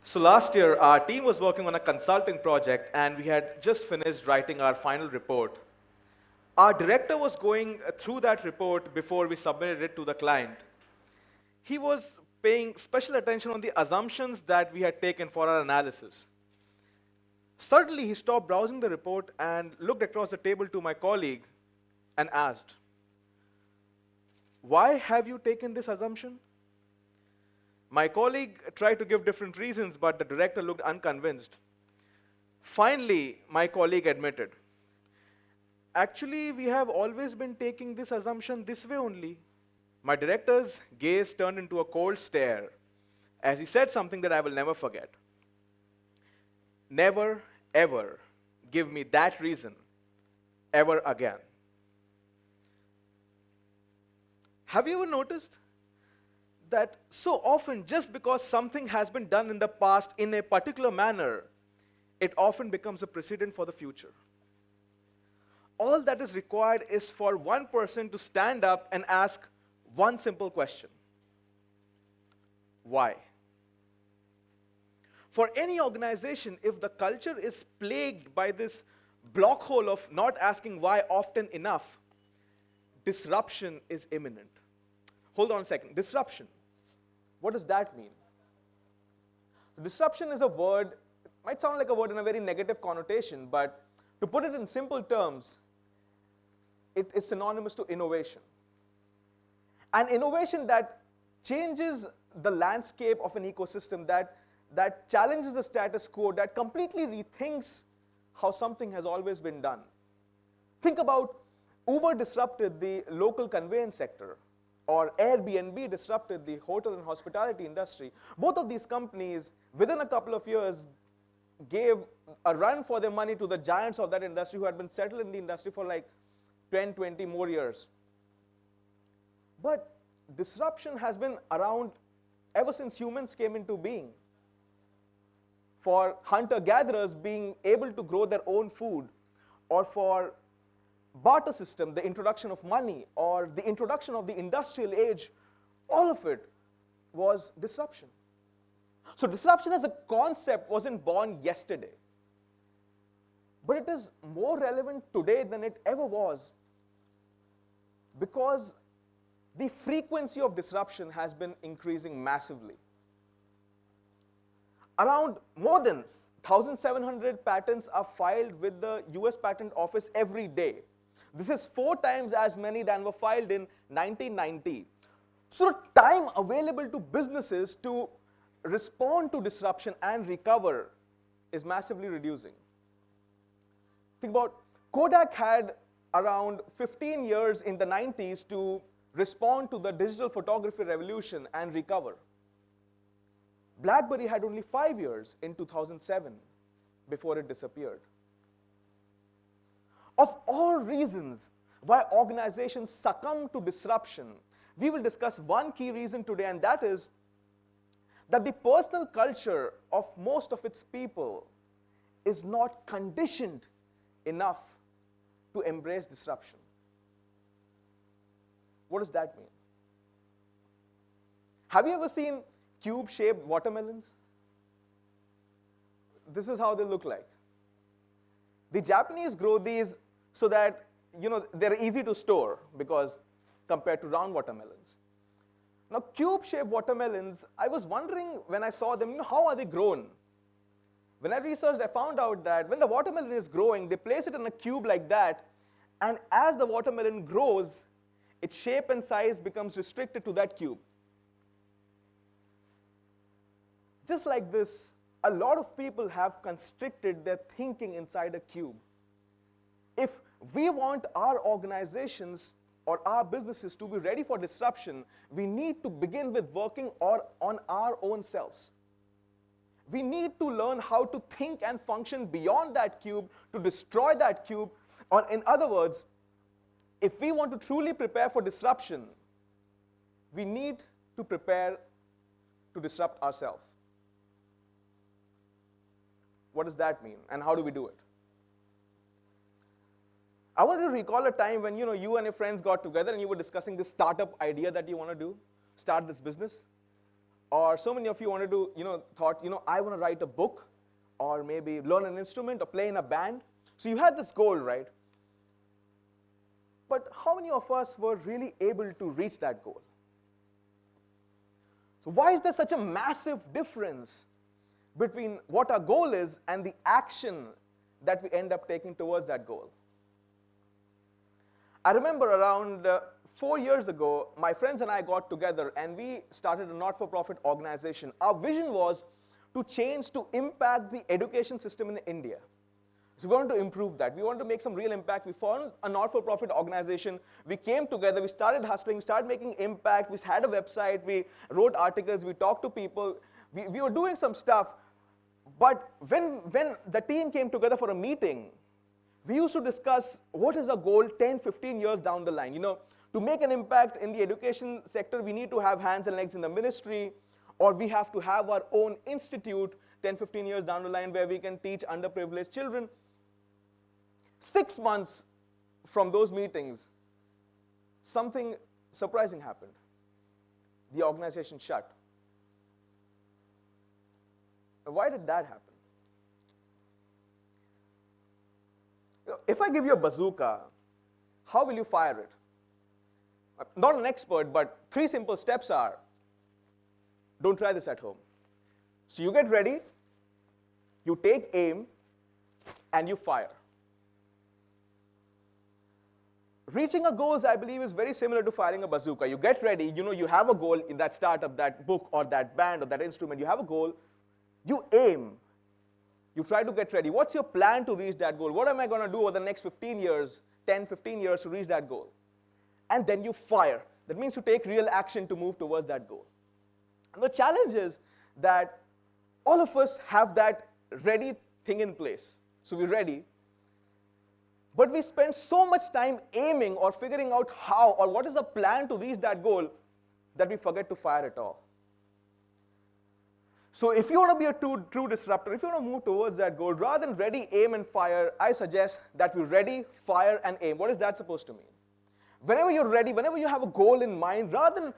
So last year, our team was working on a consulting project, and we had just finished writing our final report. Our director was going through that report before we submitted it to the client. He was paying special attention on the assumptions that we had taken for our analysis. Suddenly, he stopped browsing the report and looked across the table to my colleague and asked, "Why have you taken this assumption?" My colleague tried to give different reasons, but the director looked unconvinced. Finally, my colleague admitted, "Actually, we have always been taking this assumption this way only." My director's gaze turned into a cold stare as he said something that I will never forget. "Never, ever give me that reason ever again." Have you ever noticed that so often, just because something has been done in the past in a particular manner, it often becomes a precedent for the future? All that is required is for one person to stand up and ask one simple question: why? For any organization, if the culture is plagued by this block hole of not asking why often enough, disruption is imminent. Hold on a second. Disruption. What does that mean? Disruption is a word, it might sound like a word in a very negative connotation, but to put it in simple terms, it is synonymous to innovation. An innovation that changes the landscape of an ecosystem, that challenges the status quo, that completely rethinks how something has always been done. Think about Uber disrupted the local conveyance sector, or Airbnb disrupted the hotel and hospitality industry. Both of these companies, within a couple of years, gave a run for their money to the giants of that industry who had been settled in the industry for like 10, 20 more years. But disruption has been around ever since humans came into being. For hunter-gatherers being able to grow their own food, or for barter system, the introduction of money, or the introduction of the industrial age, all of it was disruption. So disruption as a concept wasn't born yesterday, but it is more relevant today than it ever was, because the frequency of disruption has been increasing massively. Around more than 1,700 patents are filed with the US Patent Office every day. This is 4 times as many than were filed in 1990. So the time available to businesses to respond to disruption and recover is massively reducing. Think about Kodak had around 15 years in the 90s to respond to the digital photography revolution and recover. BlackBerry had only 5 years in 2007 before it disappeared. Of all reasons why organizations succumb to disruption, we will discuss one key reason today, and that is that the personal culture of most of its people is not conditioned enough to embrace disruption. What does that mean? Have you ever seen cube-shaped watermelons? This is how they look like. The Japanese grow these so that they're easy to store, because compared to round watermelons. Now, cube-shaped watermelons, I was wondering when I saw them, how are they grown? When I researched, I found out that when the watermelon is growing, they place it in a cube like that, and as the watermelon grows, its shape and size becomes restricted to that cube. Just like this, a lot of people have constricted their thinking inside a cube. If we want our organizations or our businesses to be ready for disruption, we need to begin with working on our own selves. We need to learn how to think and function beyond that cube, to destroy that cube. Or in other words, if we want to truly prepare for disruption, we need to prepare to disrupt ourselves. What does that mean, and how do we do it? I want you to recall a time when you and your friends got together and you were discussing this startup idea that you want to do, start this business. Or so many of you wanted to, thought, I want to write a book, or maybe learn an instrument, or play in a band. So you had this goal, right? But how many of us were really able to reach that goal? So why is there such a massive difference between what our goal is and the action that we end up taking towards that goal? I remember around 4 years ago, my friends and I got together and we started a not-for-profit organization. Our vision was to change, to impact the education system in India. So we wanted to improve that. We wanted to make some real impact. We formed a not-for-profit organization. We came together, we started hustling, we started making impact, we had a website, we wrote articles, we talked to people, we were doing some stuff. But when the team came together for a meeting, we used to discuss what is our goal 10, 15 years down the line. To make an impact in the education sector, we need to have hands and legs in the ministry, or we have to have our own institute 10, 15 years down the line where we can teach underprivileged children. 6 months from those meetings, something surprising happened. The organization shut. Why did that happen? If I give you a bazooka, how will you fire it? Not an expert, but 3 simple steps are, don't try this at home. So you get ready, you take aim, and you fire. Reaching a goals, I believe, is very similar to firing a bazooka. You get ready, you have a goal in that startup, that book, or that band, or that instrument. You have a goal, you aim, you try to get ready. What's your plan to reach that goal? What am I going to do over the next 15 years, 10, 15 years to reach that goal? And then you fire. That means you take real action to move towards that goal. And the challenge is that all of us have that ready thing in place. So we're ready. But we spend so much time aiming or figuring out how or what is the plan to reach that goal that we forget to fire it all. So if you want to be a true disruptor, if you want to move towards that goal, rather than ready, aim, and fire, I suggest that we ready, fire, and aim. What is that supposed to mean? Whenever you're ready, whenever you have a goal in mind, rather than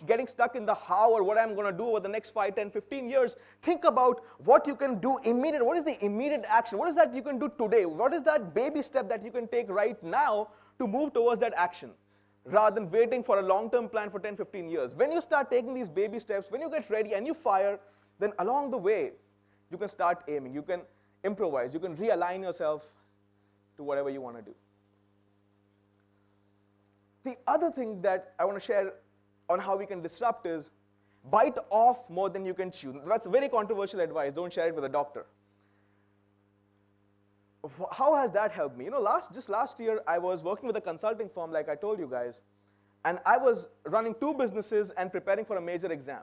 getting stuck in the how or what I'm going to do over the next 5, 10, 15 years, think about what you can do immediate. What is the immediate action? What is that you can do today? What is that baby step that you can take right now to move towards that action? Rather than waiting for a long-term plan for 10, 15 years. When you start taking these baby steps, when you get ready and you fire, then along the way, you can start aiming. You can improvise. You can realign yourself to whatever you want to do. The other thing that I want to share on how we can disrupt is bite off more than you can chew. That's very controversial advice. Don't share it with a doctor. How has that helped me? Just last year, I was working with a consulting firm, like I told you guys, and I was running 2 businesses and preparing for a major exam.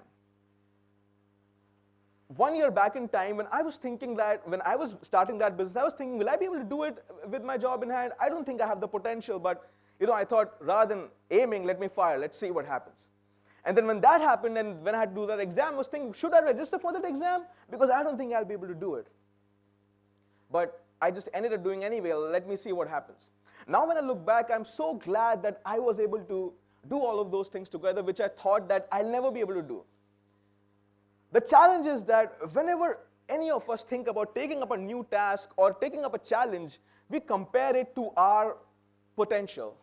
1 year back in time, when I was thinking that, when I was starting that business, I was thinking, will I be able to do it with my job in hand? I don't think I have the potential, but I thought, rather than aiming, let me fire, let's see what happens. And then when that happened, and when I had to do that exam, I was thinking, should I register for that exam? Because I don't think I'll be able to do it. But I just ended up doing anyway, let me see what happens. Now when I look back, I'm so glad that I was able to do all of those things together, which I thought that I'll never be able to do. The challenge is that whenever any of us think about taking up a new task or taking up a challenge, we compare it to our potential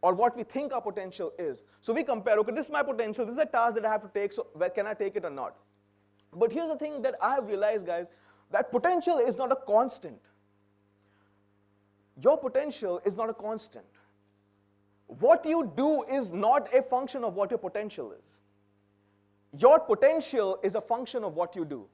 or what we think our potential is. So we compare, okay, this is my potential, this is a task that I have to take, so can I take it or not? But here's the thing that I have realized, guys, that potential is not a constant. Your potential is not a constant. What you do is not a function of what your potential is. Your potential is a function of what you do.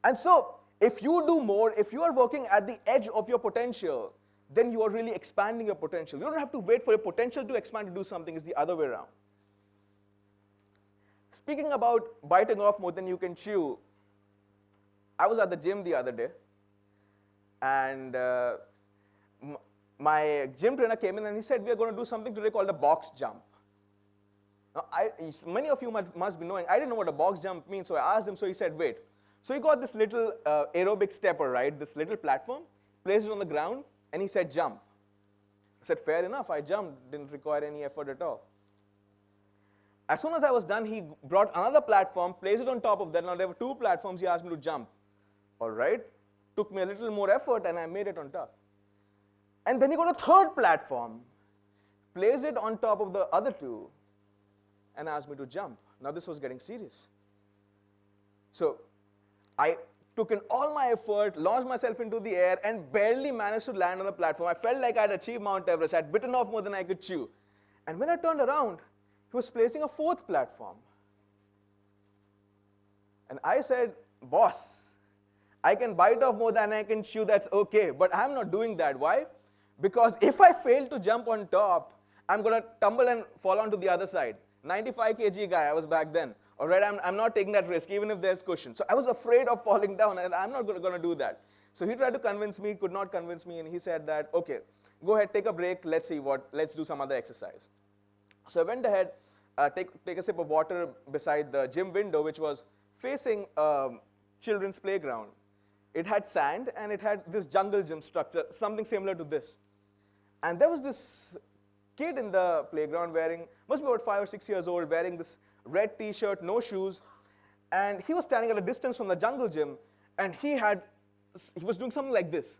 And so, if you do more, if you are working at the edge of your potential, then you are really expanding your potential. You don't have to wait for your potential to expand to do something. It's the other way around. Speaking about biting off more than you can chew, I was at the gym the other day, and my gym trainer came in and he said, we are going to do something today called a box jump. Now, many of you must be knowing, I didn't know what a box jump means, so I asked him, so he said, wait. So he got this little aerobic stepper, right, this little platform, placed it on the ground, and he said, jump. I said, fair enough, I jumped, didn't require any effort at all. As soon as I was done, he brought another platform, placed it on top of that. Now there were 2 platforms, he asked me to jump. All right, took me a little more effort and I made it on top. And then he got a 3rd platform, placed it on top of the other 2 and asked me to jump. Now this was getting serious. So I took in all my effort, launched myself into the air and barely managed to land on the platform. I felt like I had achieved Mount Everest. I had bitten off more than I could chew. And when I turned around, he was placing a 4th platform. And I said, boss, I can bite off more than I can chew, that's okay, but I'm not doing that. Why? Because if I fail to jump on top, I'm going to tumble and fall onto the other side. 95 kg guy I was back then. All right, I'm not taking that risk, even if there's cushion. So I was afraid of falling down, and I'm not going to do that. So he tried to convince me, could not convince me, and he said that, okay, go ahead, take a break, let's do some other exercise. So I went ahead, take a sip of water beside the gym window, which was facing children's playground. It had sand, and it had this jungle gym structure, something similar to this. And there was this kid in the playground wearing, must be about 5 or 6 years old, wearing this red t-shirt, no shoes, and he was standing at a distance from the jungle gym, and he was doing something like this.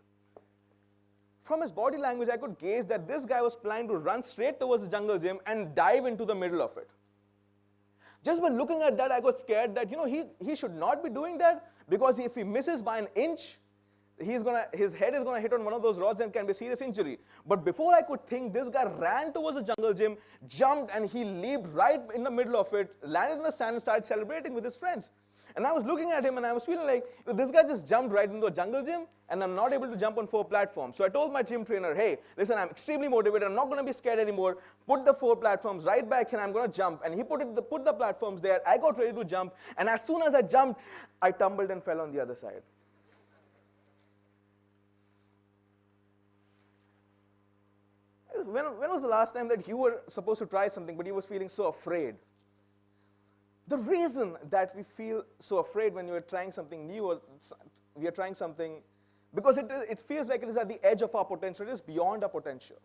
From his body language, I could gauge that this guy was planning to run straight towards the jungle gym and dive into the middle of it. Just by looking at that, I got scared that, he should not be doing that, because if he misses by an inch, his head is going to hit on one of those rods and can be a serious injury. But before I could think, this guy ran towards the jungle gym, jumped, and he leaped right in the middle of it, landed in the sand and started celebrating with his friends. And I was looking at him and I was feeling like, this guy just jumped right into a jungle gym and I'm not able to jump on 4 platforms. So I told my gym trainer, hey, listen, I'm extremely motivated, I'm not going to be scared anymore. Put the 4 platforms right back and I'm going to jump. And he put the platforms there, I got ready to jump, and as soon as I jumped, I tumbled and fell on the other side. When was the last time that you were supposed to try something but you was feeling so afraid? The reason that we feel so afraid when we are trying something new, or we are trying something, because it feels like it is at the edge of our potential, it is beyond our potential.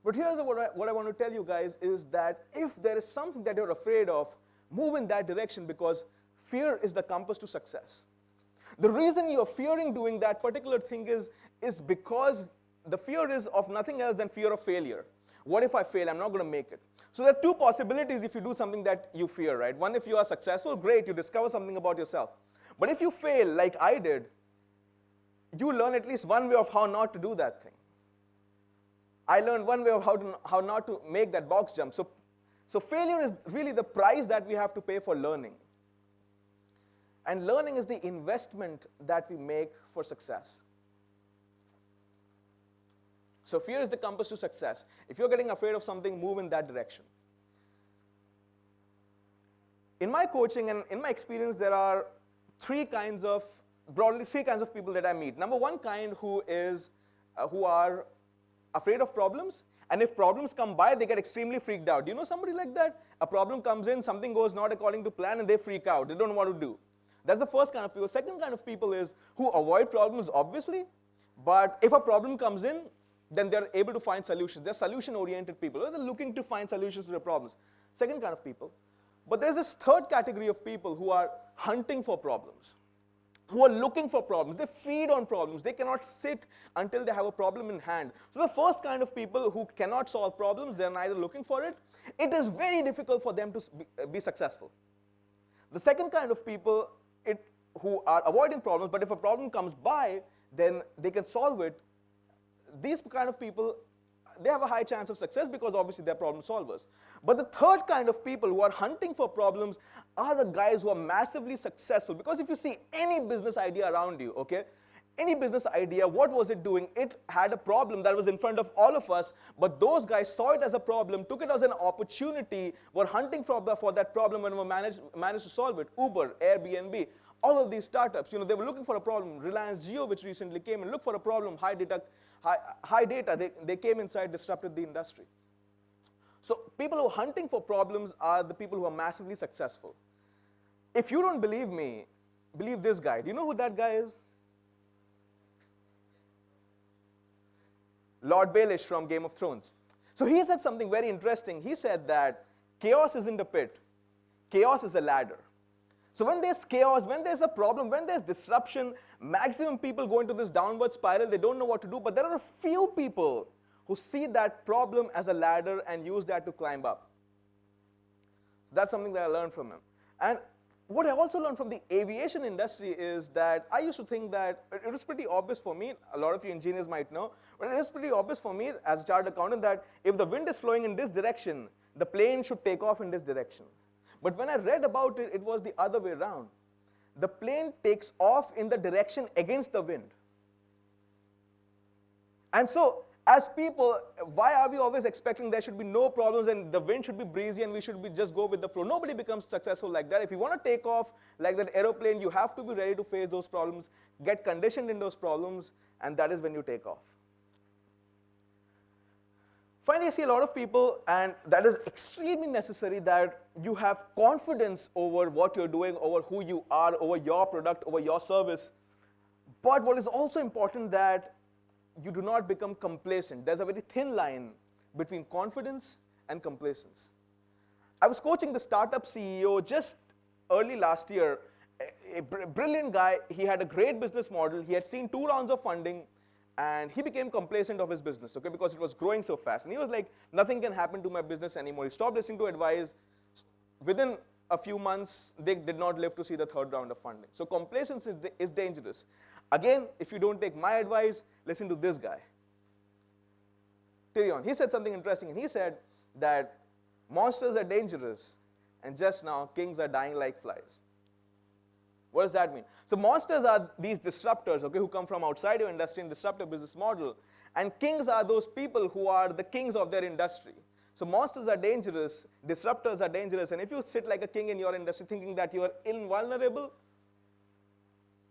But here's what I want to tell you guys is that if there is something that you're afraid of, move in that direction, because fear is the compass to success. The reason you're fearing doing that particular thing is because the fear is of nothing else than fear of failure. What if I fail? I'm not going to make it. So there are 2 possibilities if you do something that you fear, right? One, if you are successful, great, you discover something about yourself. But if you fail, like I did, you learn at least one way of how not to do that thing. I learned one way of how not to make that box jump. So failure is really the price that we have to pay for learning. And learning is the investment that we make for success. So fear is the compass to success. If you're getting afraid of something, move in that direction. In my coaching and in my experience, there are broadly three kinds of people that I meet. Number one kind who are afraid of problems, and if problems come by, they get extremely freaked out. Do you know somebody like that? A problem comes in, something goes not according to plan, and they freak out. They don't know what to do. That's the first kind of people. Second kind of people is who avoid problems, obviously, but if a problem comes in, then they're able to find solutions. They're solution-oriented people. They're looking to find solutions to their problems. Second kind of people. But there's this third category of people who are hunting for problems, who are looking for problems. They feed on problems. They cannot sit until they have a problem in hand. So the first kind of people who cannot solve problems, they're neither looking for it. It is very difficult for them to be successful. The second kind of people who are avoiding problems, but if a problem comes by, then they can solve it. These kind of people, they have a high chance of success because obviously they're problem solvers. But the third kind of people who are hunting for problems are the guys who are massively successful. Because if you see any business idea around you, okay, any business idea, what was it doing? It had a problem that was in front of all of us, but those guys saw it as a problem, took it as an opportunity, were hunting for that problem and were managed to solve it. Uber, Airbnb, all of these startups, they were looking for a problem. Reliance Jio, which recently came and looked for a problem, high data, they came inside, disrupted the industry. So people who are hunting for problems are the people who are massively successful. If you don't believe me, believe this guy. Do you know who that guy is? Lord Baelish from Game of Thrones. So he said something very interesting. He said that chaos isn't a pit. Chaos is a ladder. So when there's chaos, when there's a problem, when there's disruption, maximum people go into this downward spiral. They don't know what to do. But there are a few people who see that problem as a ladder and use that to climb up. So that's something that I learned from him. And what I also learned from the aviation industry is that I used to think that it was pretty obvious for me, a lot of you engineers might know, but it is pretty obvious for me as a chartered accountant that if the wind is flowing in this direction, the plane should take off in this direction. But when I read about it, it was the other way around. The plane takes off in the direction against the wind. And so, as people, why are we always expecting there should be no problems and the wind should be breezy and we should just go with the flow? Nobody becomes successful like that. If you want to take off like that aeroplane, you have to be ready to face those problems, get conditioned in those problems, and that is when you take off. Finally, I see a lot of people, and that is extremely necessary, that you have confidence over what you're doing, over who you are, over your product, over your service. But what is also important that you do not become complacent. There's a very thin line between confidence and complacence. I was coaching the startup CEO just early last year, a brilliant guy. He had a great business model. He had seen 2 rounds of funding. And he became complacent of his business, okay, because it was growing so fast. And he was like, nothing can happen to my business anymore. He stopped listening to advice. Within a few months, they did not live to see the 3rd round of funding. So complacence is dangerous. Again, if you don't take my advice, listen to this guy. Tyrion, he said something interesting, and he said that monsters are dangerous, and just now, kings are dying like flies. What does that mean? So monsters are these disruptors, okay, who come from outside your industry and disrupt your business model. And kings are those people who are the kings of their industry. So monsters are dangerous, disruptors are dangerous, and if you sit like a king in your industry thinking that you are invulnerable,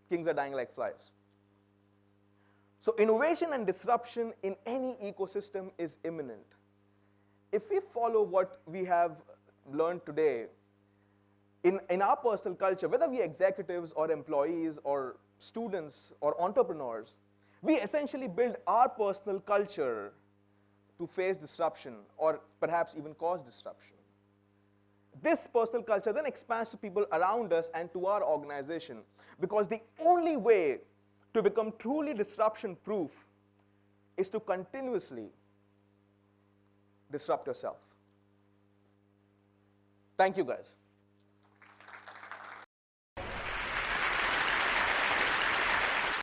kings are dying like flies. So innovation and disruption in any ecosystem is imminent. If we follow what we have learned today, in our personal culture, whether we are executives or employees or students or entrepreneurs, we essentially build our personal culture to face disruption or perhaps even cause disruption. This personal culture then expands to people around us and to our organization, because the only way to become truly disruption-proof is to continuously disrupt yourself. Thank you, guys.